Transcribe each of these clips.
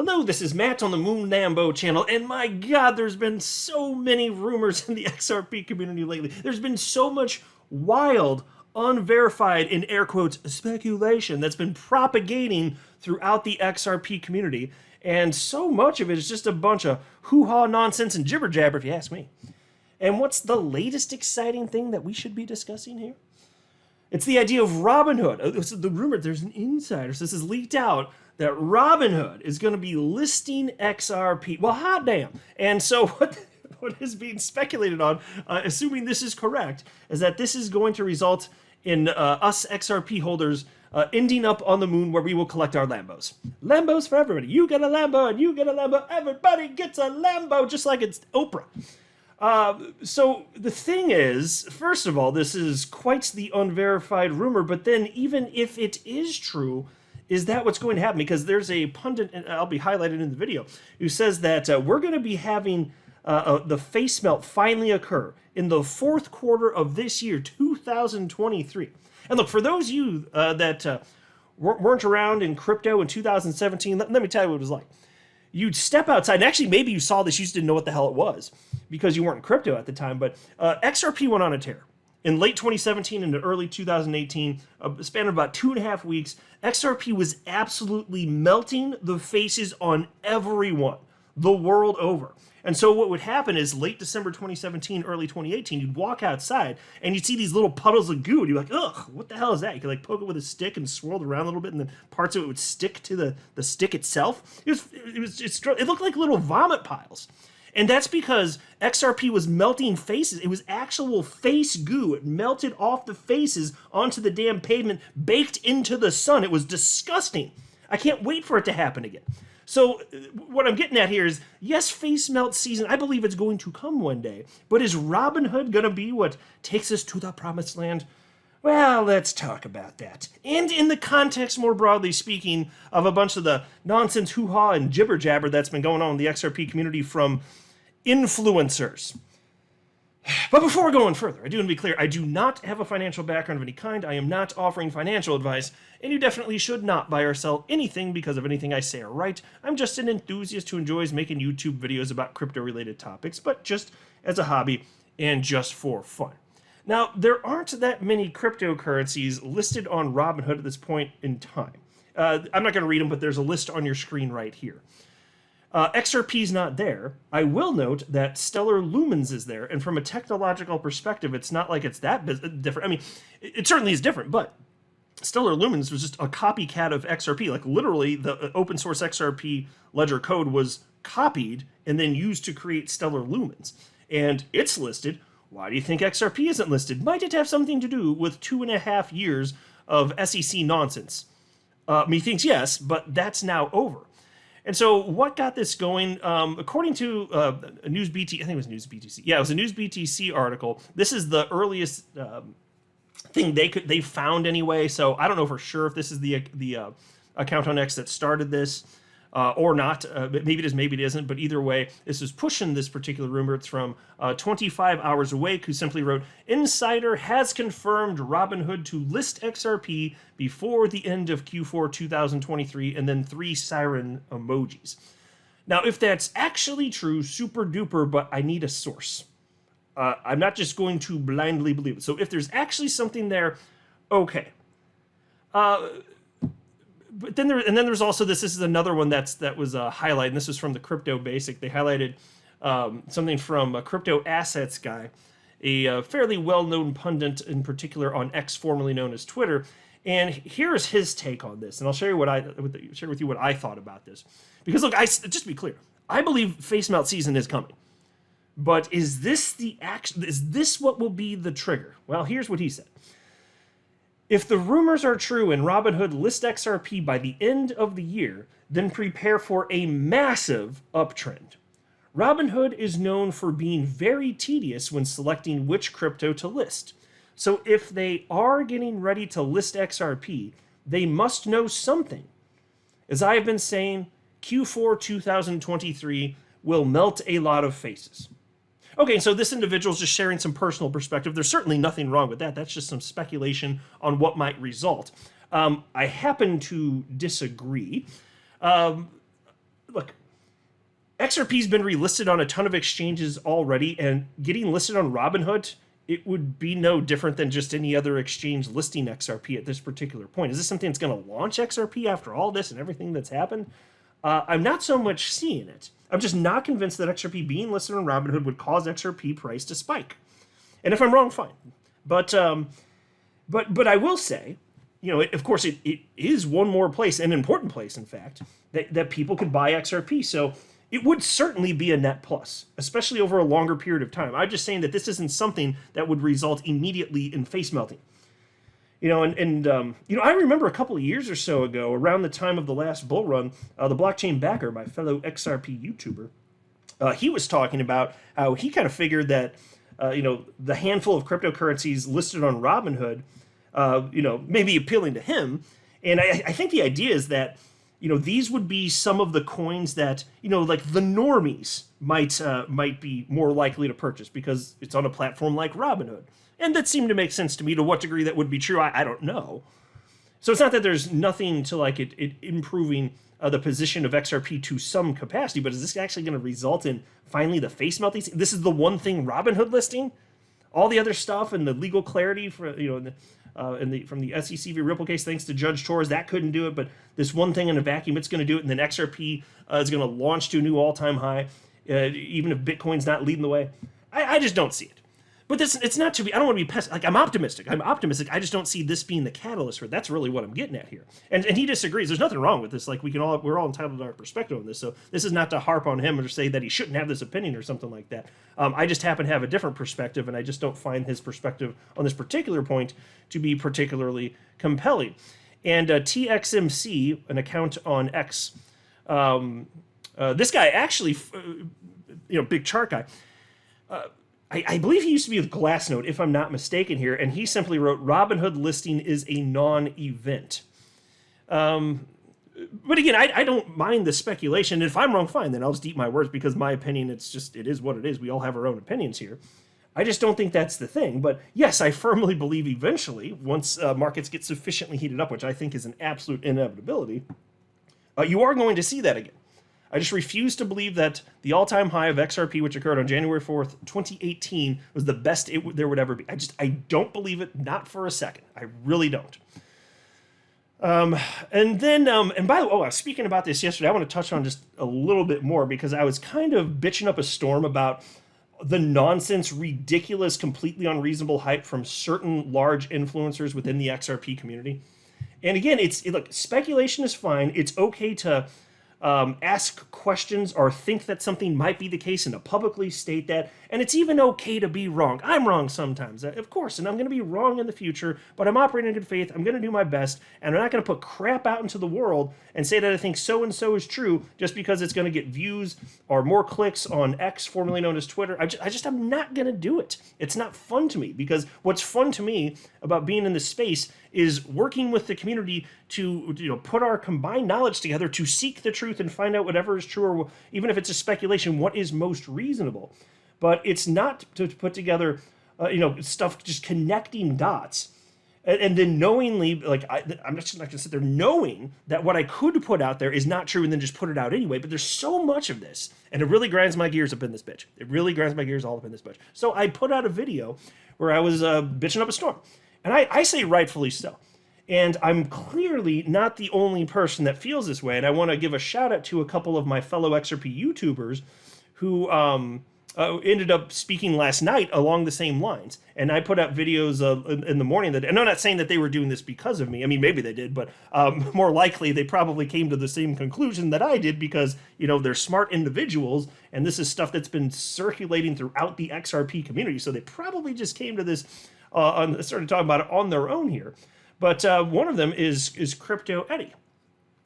Hello, this is Matt on the Moon Lambo channel, and my god, there's been so many rumors in the XRP community lately. There's been so much wild, unverified, in air quotes, speculation that's been propagating throughout the XRP community, and so much of it is just a bunch of hoo-ha nonsense and jibber-jabber, if you ask me. And what's the latest exciting thing that we should be discussing here? It's the idea of Robinhood. The rumor, there's an insider, so this is leaked out, that Robinhood is going to be listing XRP. Well, hot damn. And so what is being speculated on, assuming this is correct, is that this is going to result in us XRP holders ending up on the moon where we will collect our Lambos. Lambos for everybody. You get a Lambo and you get a Lambo. Everybody gets a Lambo, just like it's Oprah. So the thing is, first of all, this is quite the unverified rumor, but then even if it is true, is that what's going to happen? Because there's a pundit, and I'll be highlighted in the video, who says that we're going to be having the face melt finally occur in the fourth quarter of this year, 2023. And look, for those of you that weren't around in crypto in 2017, let me tell you what it was like. You'd step outside, and actually maybe you saw this, you just didn't know what the hell it was because you weren't in crypto at the time, but XRP went on a tear. In late 2017 into early 2018, a span of about 2.5 weeks, XRP was absolutely melting the faces on everyone, the world over. And so what would happen is late December 2017, early 2018, you'd walk outside and you'd see these little puddles of goo, and you're like, ugh, what the hell is that? You could like poke it with a stick and swirl it around a little bit, and then parts of it would stick to the stick itself. It looked like little vomit piles. And that's because XRP was melting faces. It was actual face goo. It melted off the faces onto the damn pavement, baked into the sun. It was disgusting. I can't wait for it to happen again. So what I'm getting at here is, yes, face melt season, I believe it's going to come one day. But is Robinhood going to be what takes us to the promised land? Well, let's talk about that. And in the context, more broadly speaking, of a bunch of the nonsense hoo-ha and jibber-jabber that's been going on in the XRP community from influencers. But before going further, I do want to be clear, I do not have a financial background of any kind. I am not offering financial advice, and you definitely should not buy or sell anything because of anything I say or write. I'm just an enthusiast who enjoys making YouTube videos about crypto-related topics, but just as a hobby and just for fun. Now, there aren't that many cryptocurrencies listed on Robinhood at this point in time. I'm not going to read them, but there's a list on your screen right here. XRP's not there. I will note that Stellar Lumens is there, and from a technological perspective, it's not like it's that different. I mean, it certainly is different, but Stellar Lumens was just a copycat of XRP. Like, literally, the open source XRP ledger code was copied and then used to create Stellar Lumens. And it's listed. Why do you think XRP isn't listed? Might it have something to do with 2.5 years of SEC nonsense? Methinks yes, but that's now over. And so what got this going, according to a News BTC, I think it was News BTC. Yeah, it was a News BTC article. This is the earliest thing they found anyway. So I don't know for sure if this is the account on X that started this or not. Maybe it is, maybe it isn't. But either way, this is pushing this particular rumor. It's from 25 Hours Awake, who simply wrote, "Insider has confirmed Robinhood to list XRP before the end of Q4 2023, and then 3 siren emojis." Now, if that's actually true, super duper, but I need a source. I'm not just going to blindly believe it. So if there's actually something there, okay. But then there's also this. This is another one that was highlighted. And this was from the Crypto Basic. They highlighted something from a crypto assets guy, a fairly well-known pundit in particular on X, formerly known as Twitter. And here's his take on this. And I'll share with you what I thought about this. Because look, just to be clear, I believe face melt season is coming. But is this what will be the trigger? Well, here's what he said. If the rumors are true and Robinhood lists XRP by the end of the year, then prepare for a massive uptrend. Robinhood is known for being very tedious when selecting which crypto to list. So if they are getting ready to list XRP, they must know something. As I have been saying, Q4 2023 will melt a lot of faces. Okay, so this individual's just sharing some personal perspective. There's certainly nothing wrong with that. That's just some speculation on what might result. I happen to disagree. look, XRP's been relisted on a ton of exchanges already, and getting listed on Robinhood, it would be no different than just any other exchange listing XRP at this particular point. Is this something that's going to launch XRP after all this and everything that's happened? I'm not so much seeing it. I'm just not convinced that XRP being listed on Robinhood would cause XRP price to spike. And if I'm wrong, fine. But I will say, of course, it is one more place, an important place, in fact, that people could buy XRP. So it would certainly be a net plus, especially over a longer period of time. I'm just saying that this isn't something that would result immediately in face melting. I remember a couple of years or so ago, around the time of the last bull run, the blockchain backer, my fellow XRP YouTuber, he was talking about how he kind of figured that, the handful of cryptocurrencies listed on Robinhood, maybe appealing to him. And I think the idea is that, these would be some of the coins that, like the normies might be more likely to purchase because it's on a platform like Robinhood. And that seemed to make sense to me. To what degree that would be true, I don't know. So it's not that there's nothing to like it improving the position of XRP to some capacity, but is this actually going to result in finally the face melting? This is the one thing Robinhood listing? All the other stuff and the legal clarity for from the SEC v. Ripple case, thanks to Judge Torres, that couldn't do it. But this one thing in a vacuum, it's going to do it, and then XRP is going to launch to a new all-time high, even if Bitcoin's not leading the way. I just don't see it. But it's not to be. I don't want to be pessimistic. I'm optimistic. I just don't see this being the catalyst for it. That's really what I'm getting at here. And he disagrees. There's nothing wrong with this. Like we're all entitled to our perspective on this. So this is not to harp on him or to say that he shouldn't have this opinion or something like that. I just happen to have a different perspective, and I just don't find his perspective on this particular point to be particularly compelling. And TXMC, an account on X, this guy actually, big chart guy. I believe he used to be with Glassnode, if I'm not mistaken here, and he simply wrote, Robinhood listing is a non-event. But again, I don't mind the speculation. If I'm wrong, fine, then I'll just eat my words because my opinion, it is what it is. We all have our own opinions here. I just don't think that's the thing. But yes, I firmly believe eventually, once markets get sufficiently heated up, which I think is an absolute inevitability, you are going to see that again. I just refuse to believe that the all-time high of XRP, which occurred on January 4th, 2018, was the best there would ever be. I don't believe it, not for a second. I really don't. And by the way, I was speaking about this yesterday. I want to touch on just a little bit more because I was kind of bitching up a storm about the nonsense, ridiculous, completely unreasonable hype from certain large influencers within the XRP community. And again, look, speculation is fine. It's okay to ask questions or think that something might be the case and to publicly state that. And it's even okay to be wrong. I'm wrong sometimes, of course, and I'm going to be wrong in the future, but I'm operating in good faith. I'm going to do my best, and I'm not going to put crap out into the world and say that I think so-and-so is true just because it's going to get views or more clicks on X, formerly known as Twitter. I'm not going to do it. It's not fun to me because what's fun to me about being in this space is working with the community to put our combined knowledge together to seek the truth and find out whatever is true, or even if it's a speculation, what is most reasonable. But it's not to put together, stuff just connecting dots, and then knowingly, I'm just not going to sit there knowing that what I could put out there is not true, and then just put it out anyway. But there's so much of this, and it really grinds my gears up in this bitch. It really grinds my gears all up in this bitch. So I put out a video where I was bitching up a storm, and I say rightfully so. And I'm clearly not the only person that feels this way. And I want to give a shout out to a couple of my fellow XRP YouTubers who ended up speaking last night along the same lines. And I put out videos in the morning and I'm not saying that they were doing this because of me. I mean, maybe they did, but more likely they probably came to the same conclusion that I did because, they're smart individuals. And this is stuff that's been circulating throughout the XRP community. So they probably just came to this, started talking about it on their own here. But one of them is Crypto Eddie.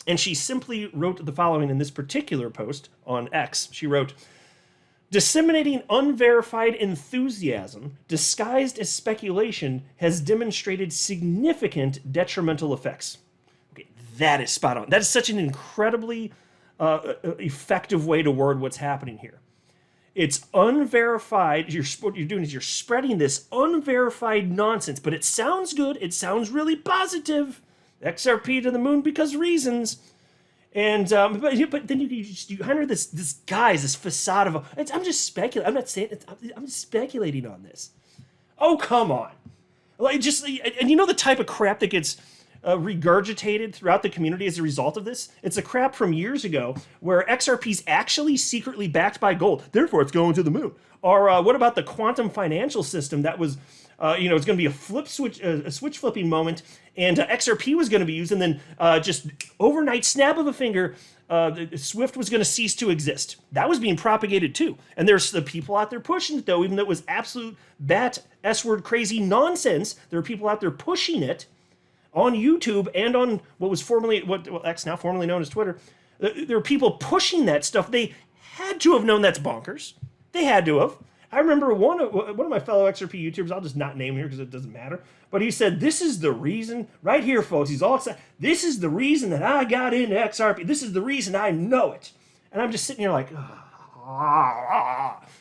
And she simply wrote the following in this particular post on X. She wrote, disseminating unverified enthusiasm disguised as speculation has demonstrated significant detrimental effects. Okay, that is spot on. That is such an incredibly effective way to word what's happening here. It's unverified. What you're doing is you're spreading this unverified nonsense, but it sounds good. It sounds really positive. XRP to the moon because reasons. And but then you under this guise, this facade of I'm just speculating. I'm not saying I'm speculating on this. Oh, come on. Like, just, and you know the type of crap that gets regurgitated throughout the community as a result of this? It's a crap from years ago where XRP's actually secretly backed by gold. Therefore, it's going to the moon. Or what about the quantum financial system that was, it's going to be a switch flipping moment, and XRP was going to be used, and then just overnight snap of a finger, Swift was going to cease to exist. That was being propagated too. And there's the people out there pushing it, though, even though it was absolute bat S-word crazy nonsense. There are people out there pushing it on YouTube and on what X now formerly known as Twitter. There are people pushing that stuff. They had to have known that's bonkers. They had to have. I remember one of my fellow XRP YouTubers, I'll just not name him here because it doesn't matter, but he said, this is the reason, right here, folks, he's all excited, this is the reason that I got into XRP. This is the reason I know it. And I'm just sitting here like,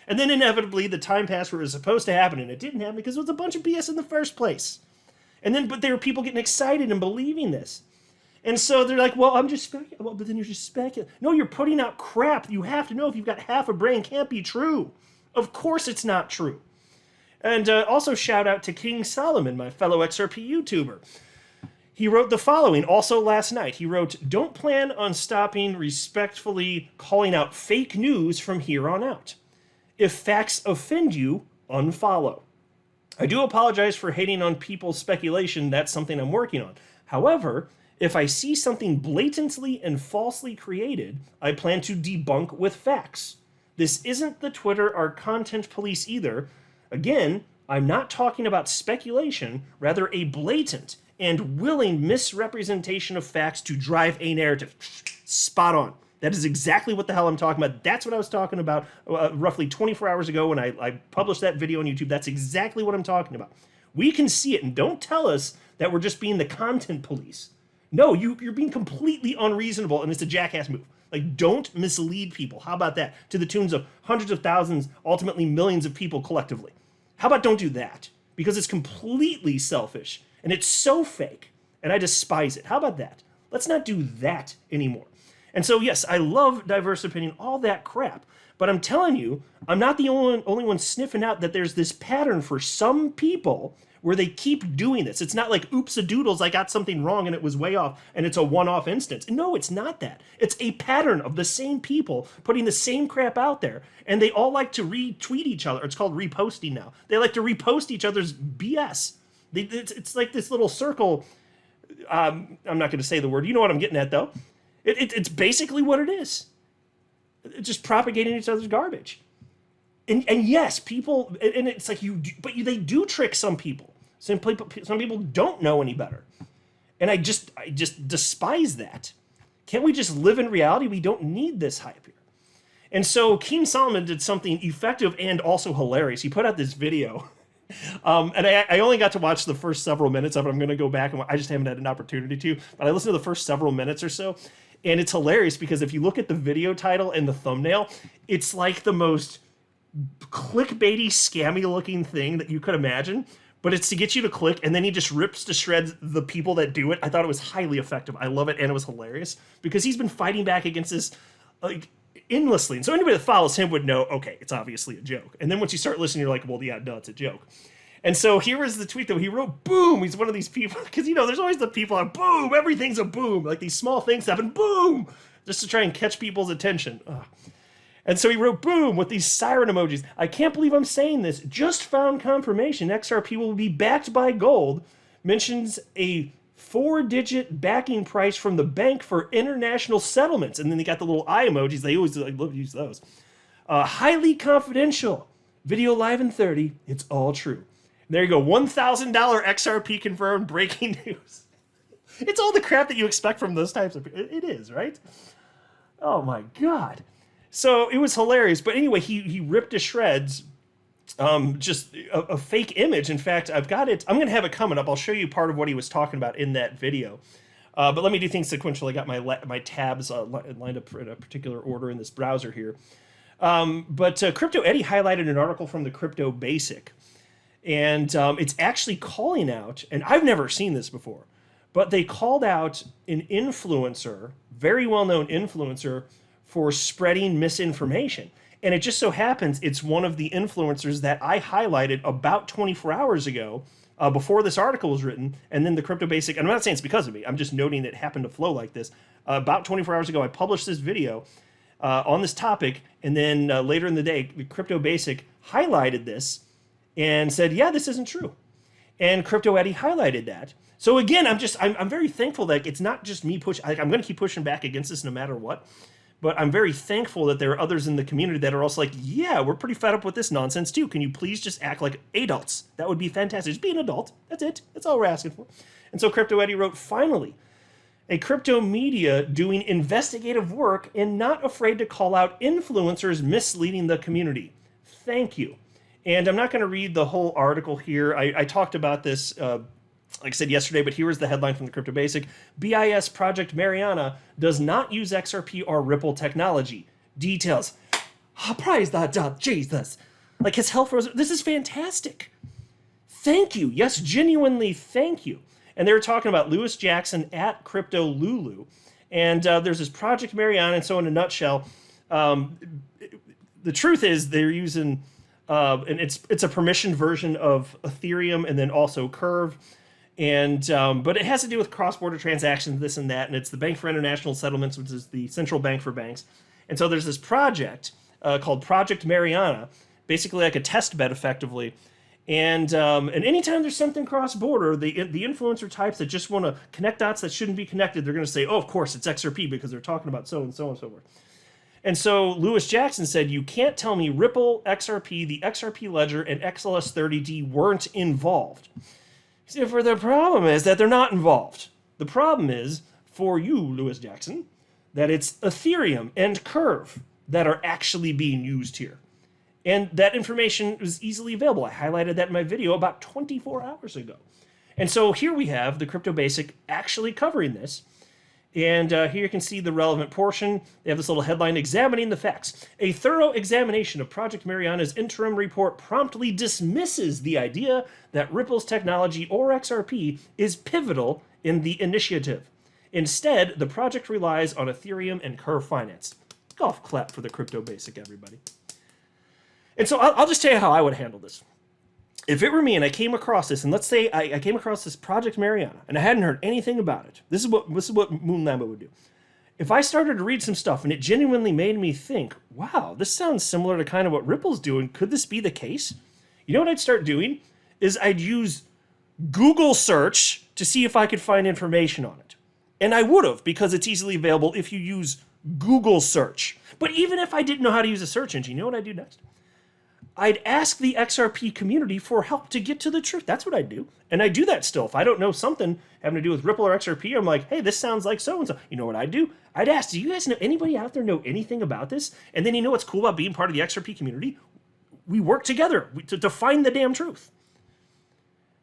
and then inevitably the time passed where it was supposed to happen, and it didn't happen because it was a bunch of BS in the first place. But there were people getting excited and believing this. And so they're like, well, I'm just speculating. Well, but then you're just speculating. No, you're putting out crap. You have to know if you've got half a brain, can't be true. Of course it's not true. And also shout out to King Solomon, my fellow XRP YouTuber. He wrote the following, also last night. He wrote, don't plan on stopping respectfully calling out fake news from here on out. If facts offend you, unfollow. I do apologize for hating on people's speculation. That's something I'm working on. However, if I see something blatantly and falsely created, I plan to debunk with facts. This isn't the Twitter or content police either. Again, I'm not talking about speculation, rather a blatant and willing misrepresentation of facts to drive a narrative. Spot on. That is exactly what the hell I'm talking about. That's what I was talking about roughly 24 hours ago when I published that video on YouTube. That's exactly what I'm talking about. We can see it, and don't tell us that we're just being the content police. No, you're being completely unreasonable, and it's a jackass move. Like, don't mislead people. How about that? To the tunes of hundreds of thousands, ultimately millions of people collectively. How about don't do that? Because it's completely selfish, and it's so fake, and I despise it. How about that? Let's not do that anymore. And so, yes, I love diverse opinion, all that crap. But I'm telling you, I'm not the only one sniffing out that there's this pattern for some people where they keep doing this. It's not like, oops-a-doodles, I got something wrong and it was way off and it's a one-off instance. No, it's not that. It's a pattern of the same people putting the same crap out there, and they all like to retweet each other. It's called reposting now. They like to repost each other's BS. It's like this little circle. I'm not going to say the word. You know what I'm getting at, though. It's basically what it is. It's just propagating each other's garbage. And yes, people, and it's like they do trick some people. Some people don't know any better. And I just despise that. Can't we just live in reality? We don't need this hype here. And so King Solomon did something effective and also hilarious. He put out this video. And I only got to watch the first several minutes of it. I'm going to go back and I just haven't had an opportunity to. But I listened to the first several minutes or so. And it's hilarious because if you look at the video title and the thumbnail, it's like the most clickbaity, scammy looking thing that you could imagine. But it's to get you to click, and then he just rips to shreds the people that do it. I thought it was highly effective. I love it, and it was hilarious because he's been fighting back against this like endlessly. And so anybody that follows him would know, okay, it's obviously a joke. And then once you start listening, you're like, well, yeah, no, it's a joke. And so here was the tweet, though. He wrote, boom. He's one of these people, because, there's always the people on boom. Everything's a boom. Like these small things happen, boom, just to try and catch people's attention. Ugh. And so he wrote, boom, with these siren emojis. I can't believe I'm saying this. Just found confirmation XRP will be backed by gold. Mentions a 4-digit backing price from the bank for international settlements. And then they got the little eye emojis. They always love to use those. Highly confidential. Video live in 30. It's all true. There you go. $1,000 XRP confirmed breaking news. It's all the crap that you expect from those types of... It is, right? Oh, my God. So it was hilarious. But anyway, he ripped to shreds just a fake image. In fact, I've got it. I'm going to have it coming up. I'll show you part of what he was talking about in that video. But let me do things sequentially. I got my tabs lined up in a particular order in this browser here. But Crypto Eddie highlighted an article from the Crypto Basic. And it's actually calling out, and I've never seen this before, but they called out an influencer, very well-known influencer, for spreading misinformation. And it just so happens it's one of the influencers that I highlighted about 24 hours ago, before this article was written, and then the Crypto Basic, and I'm not saying it's because of me, I'm just noting it happened to flow like this. About 24 hours ago, I published this video on this topic, and then later in the day, the Crypto Basic highlighted this and said, yeah, this isn't true. And Crypto Eddie highlighted that. So again, I'm very thankful that it's not just me pushing. I'm going to keep pushing back against this no matter what. But I'm very thankful that there are others in the community that are also like, yeah, we're pretty fed up with this nonsense too. Can you please just act like adults? That would be fantastic. Just be an adult. That's it. That's all we're asking for. And so Crypto Eddie wrote, finally, a crypto media doing investigative work and not afraid to call out influencers misleading the community. Thank you. And I'm not going to read the whole article here. I talked about this, like I said yesterday, but here is the headline from the Crypto Basic. BIS Project Mariana does not use XRP or Ripple technology. Details. Oh, praise the Jesus. Like his health rose. This is fantastic. Thank you. Yes, genuinely thank you. And they were talking about Lewis Jackson at Crypto Lulu. And there's this Project Mariana. And so in a nutshell, the truth is they're using, and it's a permissioned version of Ethereum and then also Curve. And but it has to do with cross-border transactions, this and that, and it's the Bank for International Settlements, which is the central bank for banks. And so there's this project called Project Mariana, basically like a test bed, effectively. And anytime there's something cross-border, the influencer types that just want to connect dots that shouldn't be connected, they're going to say, oh, of course, it's XRP because they're talking about so and so and so forth. And so Lewis Jackson said, you can't tell me Ripple, XRP, the XRP Ledger, and XLS30D weren't involved. For the problem is that they're not involved. The problem is, for you, Lewis Jackson, that it's Ethereum and Curve that are actually being used here. And that information is easily available. I highlighted that in my video about 24 hours ago. And so here we have the Crypto Basic actually covering this. And here you can see the relevant portion. They have this little headline, examining the facts. A thorough examination of Project Mariana's interim report promptly dismisses the idea that Ripple's technology or XRP is pivotal in the initiative. Instead, the project relies on Ethereum and Curve Finance. Golf clap for the Crypto Basic, everybody. And so I'll just tell you how I would handle this. If it were me and I came across this, and let's say I came across this Project Mariana, and I hadn't heard anything about it, this is what Moon Lambo would do. If I started to read some stuff and it genuinely made me think, wow, this sounds similar to kind of what Ripple's doing, could this be the case? You know what I'd start doing? Is I'd use Google search to see if I could find information on it. And I would have, because it's easily available if you use Google search. But even if I didn't know how to use a search engine, you know what I'd do next? I'd ask the XRP community for help to get to the truth. That's what I'd do. And I do that still. If I don't know something having to do with Ripple or XRP, I'm like, hey, this sounds like so-and-so. You know what I'd do? I'd ask, do you guys know, anybody out there know anything about this? And then you know what's cool about being part of the XRP community? We work together to find the damn truth.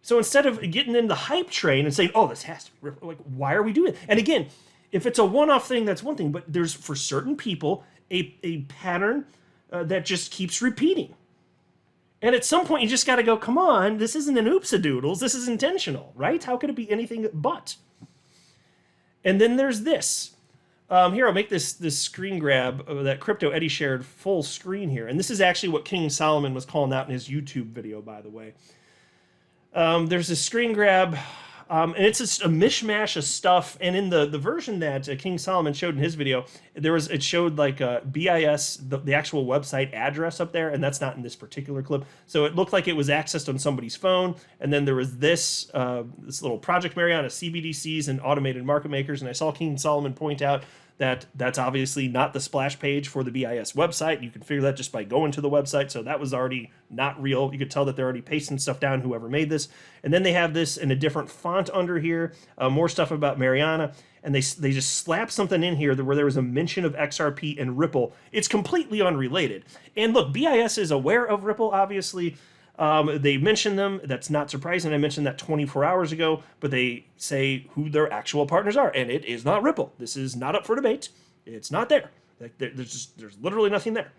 So instead of getting in the hype train and saying, oh, this has to be Ripple, like, why are we doing it? And again, if it's a one-off thing, that's one thing. But there's, for certain people, a pattern that just keeps repeating. And at some point, you just got to go, come on, this isn't an oops-a-doodles. This is intentional, right? How could it be anything but? And then there's this. Here, I'll make this screen grab that Crypto Eddie shared full screen here. And this is actually what King Solomon was calling out in his YouTube video, by the way. There's a screen grab, and it's a mishmash of stuff. And in the version that King Solomon showed in his video, it showed like BIS, the actual website address up there, and that's not in this particular clip. So it looked like it was accessed on somebody's phone, and then there was this little Project Mariana, CBDCs and automated market makers, and I saw King Solomon point out that that's obviously not the splash page for the BIS website. You can figure that just by going to the website, so that was already not real. You could tell that they're already pasting stuff down, whoever made this. And then they have this in a different font under here, more stuff about Mariana, and they just slap something in here where there was a mention of XRP and Ripple. It's completely unrelated. And look, BIS is aware of Ripple, obviously. They mention them. That's not surprising. I mentioned that 24 hours ago, but they say who their actual partners are, and it is not Ripple. This is not up for debate. It's not there. There's literally nothing there.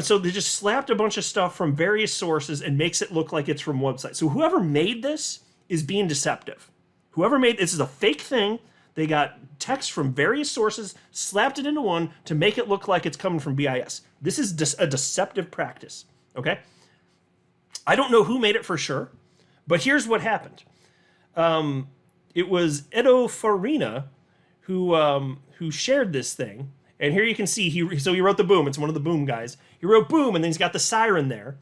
So they just slapped a bunch of stuff from various sources and makes it look like it's from websites. So whoever made this is being deceptive. Whoever made this is a fake thing. They got text from various sources, slapped it into one to make it look like it's coming from BIS. This is a deceptive practice, okay? I don't know who made it for sure, but here's what happened. It was Edo Farina who shared this thing. And here you can see, he wrote the boom. It's one of the boom guys. He wrote boom, and then he's got the siren there.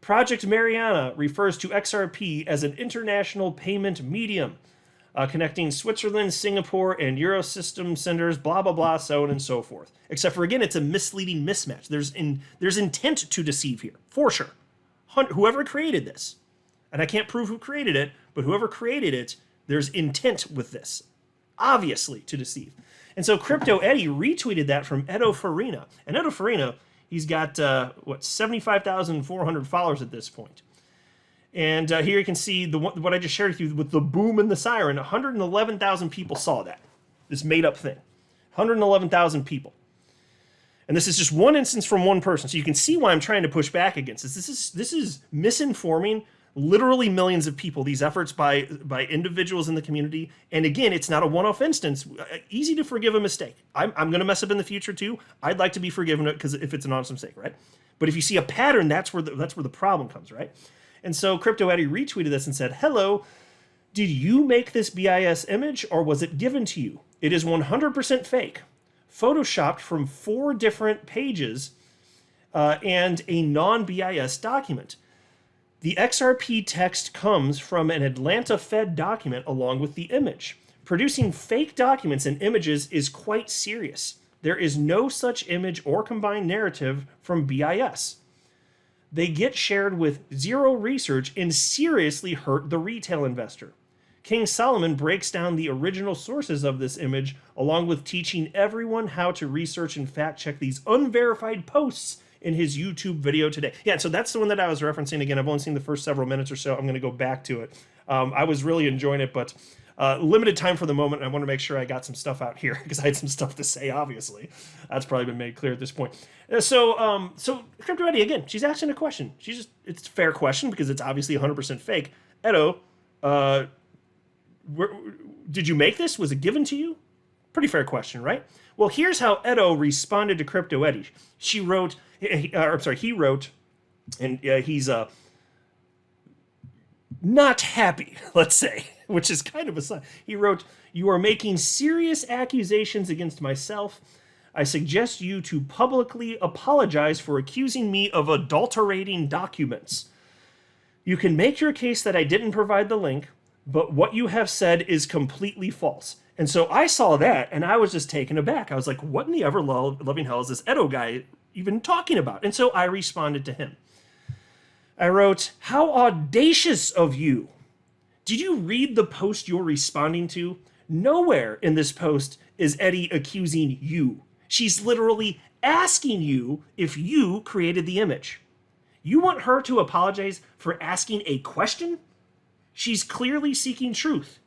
Project Mariana refers to XRP as an international payment medium, connecting Switzerland, Singapore, and Eurosystem centers, blah, blah, blah, so on and so forth. Except for, again, it's a misleading mismatch. There's intent to deceive here, for sure. Whoever created this, and I can't prove who created it, but whoever created it, there's intent with this, obviously, to deceive. And so Crypto Eddie retweeted that from Edo Farina. And Edo Farina, he's got, 75,400 followers at this point. And here you can see what I just shared with you with the boom and the siren. 111,000 people saw that, this made-up thing. 111,000 people. And this is just one instance from one person. So you can see why I'm trying to push back against this. This is misinforming literally millions of people, these efforts by individuals in the community. And again, it's not a one-off instance. Easy to forgive a mistake. I'm going to mess up in the future too. I'd like to be forgiven because if it's an honest mistake, right? But if you see a pattern, that's where the problem comes, right? And so Crypto Eddie retweeted this and said, "Hello, did you make this BIS image or was it given to you? It is 100% fake, photoshopped from 4 different pages and a non-BIS document. The XRP text comes from an Atlanta Fed document along with the image. Producing fake documents and images is quite serious. There is no such image or combined narrative from BIS. They get shared with zero research and seriously hurt the retail investor. King Solomon breaks down the original sources of this image along with teaching everyone how to research and fact check these unverified posts in his YouTube video today." Yeah, so that's the one that I was referencing. Again, I've only seen the first several minutes or so. I'm going to go back to it. I was really enjoying it, but limited time for the moment. I want to make sure I got some stuff out here because I had some stuff to say, obviously. That's probably been made clear at this point. So Crypto Eddie, again, she's asking a question. It's a fair question because it's obviously 100% fake. Edo, did you make this? Was it given to you? Pretty fair question, right? Well, here's how Edo responded to Crypto Eddie. He wrote, and he's not happy, let's say, which is kind of a sign. He wrote, "You are making serious accusations against myself. I suggest you to publicly apologize for accusing me of adulterating documents. You can make your case that I didn't provide the link, but what you have said is completely false." And so I saw that, and I was just taken aback. I was like, what in the ever-loving hell is this Edo guy even talking about? And so I responded to him. I wrote, "How audacious of you. Did you read the post you're responding to? Nowhere in this post is Eddie accusing you. She's literally asking you if you created the image. You want her to apologize for asking a question? She's clearly seeking truth.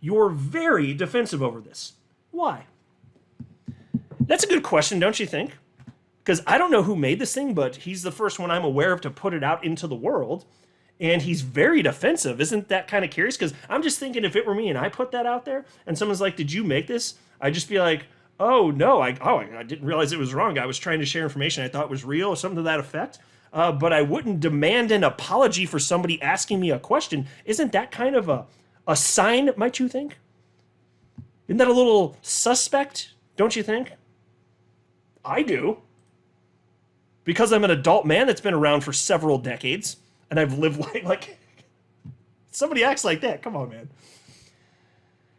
You're very defensive over this. Why?" That's a good question, don't you think? Because I don't know who made this thing, but he's the first one I'm aware of to put it out into the world. And he's very defensive. Isn't that kind of curious? Because I'm just thinking if it were me and I put that out there and someone's like, "Did you make this?" I'd just be like, "Oh, no, I didn't realize it was wrong. I was trying to share information I thought was real," or something to that effect. But I wouldn't demand an apology for somebody asking me a question. Isn't that kind of a sign, might you think? Isn't that a little suspect, don't you think? I do. Because I'm an adult man that's been around for several decades, and I've lived like somebody acts like that. Come on, man.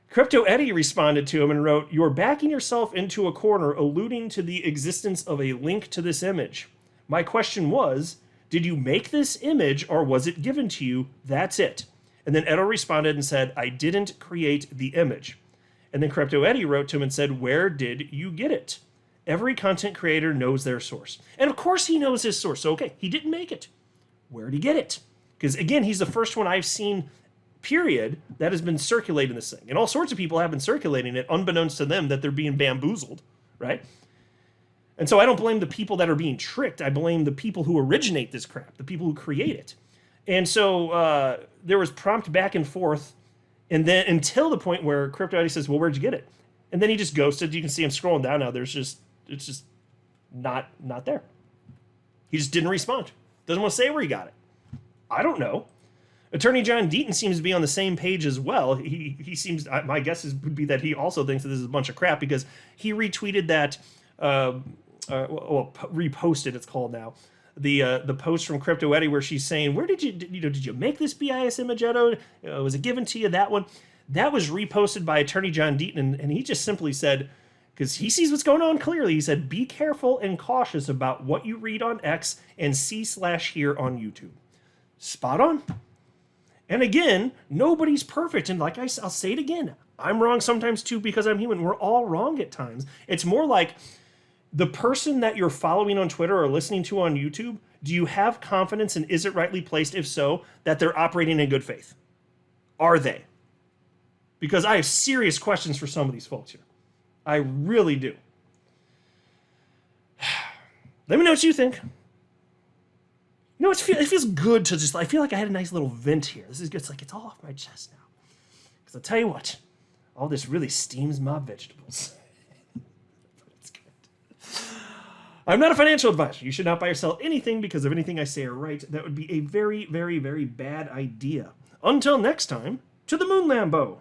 Crypto Eddie responded to him and wrote, "You're backing yourself into a corner, alluding to the existence of a link to this image. My question was, did you make this image or was it given to you? That's it." And then Edo responded and said, "I didn't create the image." And then Crypto Eddie wrote to him and said, "Where did you get it? Every content creator knows their source." And of course he knows his source. So, okay, he didn't make it. Where did he get it? Because again, he's the first one I've seen, period, that has been circulating this thing. And all sorts of people have been circulating it, unbeknownst to them that they're being bamboozled, right? And so I don't blame the people that are being tricked. I blame the people who originate this crap, the people who create it. And so there was prompt back and forth And then until the point where Crypto Eddie says, well, where'd you get it? And then he just ghosted. You can see him scrolling down now. It's just not there. He just didn't respond. Doesn't want to say where he got it. I don't know. Attorney John Deaton seems to be on the same page as well. He seems, my guess would be that he also thinks that this is a bunch of crap, because he retweeted that, reposted, it's called now, the post from Crypto Eddie where she's saying, where did you make this BIS Imagetto? Was it given to you, that one? That was reposted by Attorney John Deaton, and he just simply said, because he sees what's going on clearly, he said, be careful and cautious about what you read on X and see/hear on YouTube. Spot on. And again, nobody's perfect. And like I'll say it again, I'm wrong sometimes too, because I'm human. We're all wrong at times. It's more like the person that you're following on Twitter or listening to on YouTube, do you have confidence, and is it rightly placed, if so, that they're operating in good faith? Are they? Because I have serious questions for some of these folks here. I really do. Let me know what you think. You know, it feels good to just, I feel like I had a nice little vent here. This is good. It's like, it's all off my chest now. Because I'll tell you what, all this really steams my vegetables. It's good. I'm not a financial advisor. You should not buy or sell anything because of anything I say or write. That would be a very, very, very bad idea. Until next time, to the moon, Lambo.